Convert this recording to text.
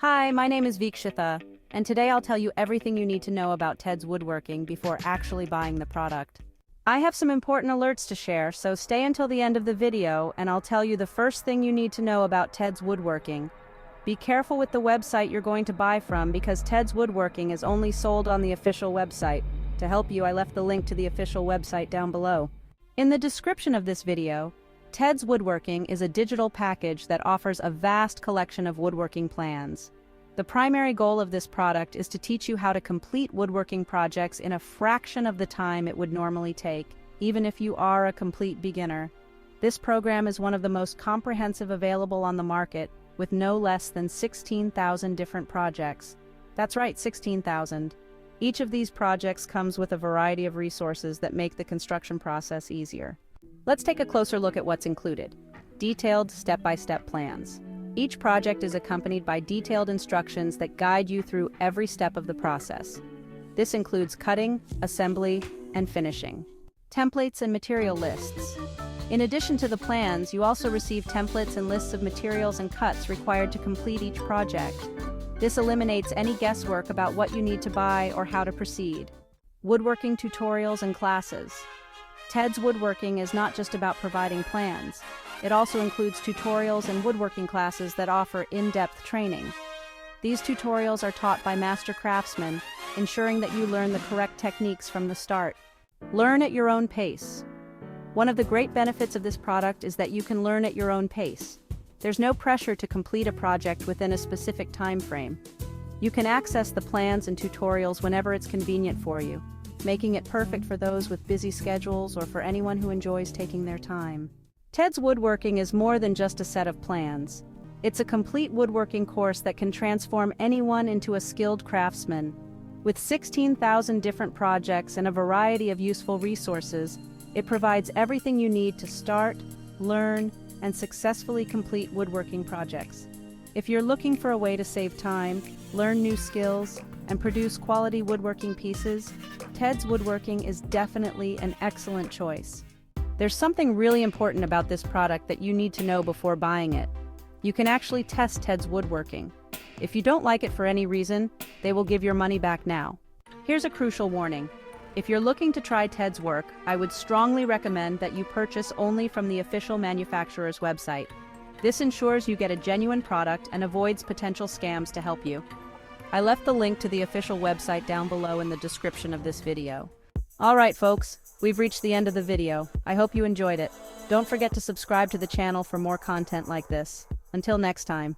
Hi, my name is Vikshitha, and today I'll tell you everything you need to know about Teds Woodworking before actually buying the product. I have some important alerts to share, so stay until the end of the video and I'll tell you the first thing you need to know about Teds Woodworking. Be careful with the website you're going to buy from because Teds Woodworking is only sold on the official website. To help you, I left the link to the official website down below. In the description of this video, Teds Woodworking is a digital package that offers a vast collection of woodworking plans. The primary goal of this product is to teach you how to complete woodworking projects in a fraction of the time it would normally take, even if you are a complete beginner. This program is one of the most comprehensive available on the market, with no less than 16,000 different projects. That's right, 16,000. Each of these projects comes with a variety of resources that make the construction process easier. Let's take a closer look at what's included. Detailed step-by-step plans. Each project is accompanied by detailed instructions that guide you through every step of the process. This includes cutting, assembly, and finishing. Templates and material lists. In addition to the plans, you also receive templates and lists of materials and cuts required to complete each project. This eliminates any guesswork about what you need to buy or how to proceed. Woodworking tutorials and classes. Teds Woodworking is not just about providing plans. It also includes tutorials and woodworking classes that offer in-depth training. These tutorials are taught by master craftsmen, ensuring that you learn the correct techniques from the start. Learn at your own pace. One of the great benefits of this product is that you can learn at your own pace. There's no pressure to complete a project within a specific time frame. You can access the plans and tutorials whenever it's convenient for you, making it perfect for those with busy schedules or for anyone who enjoys taking their time. Teds Woodworking is more than just a set of plans. It's a complete woodworking course that can transform anyone into a skilled craftsman. With 16,000 different projects and a variety of useful resources, it provides everything you need to start, learn, and successfully complete woodworking projects. If you're looking for a way to save time, learn new skills, and produce quality woodworking pieces, Teds Woodworking is definitely an excellent choice. There's something really important about this product that you need to know before buying it. You can actually test Teds Woodworking. If you don't like it for any reason, they will give your money back now. Here's a crucial warning. If you're looking to try Teds work, I would strongly recommend that you purchase only from the official manufacturer's website. This ensures you get a genuine product and avoids potential scams to help you. I left the link to the official website down below in the description of this video. Alright folks, we've reached the end of the video. I hope you enjoyed it. Don't forget to subscribe to the channel for more content like this. Until next time.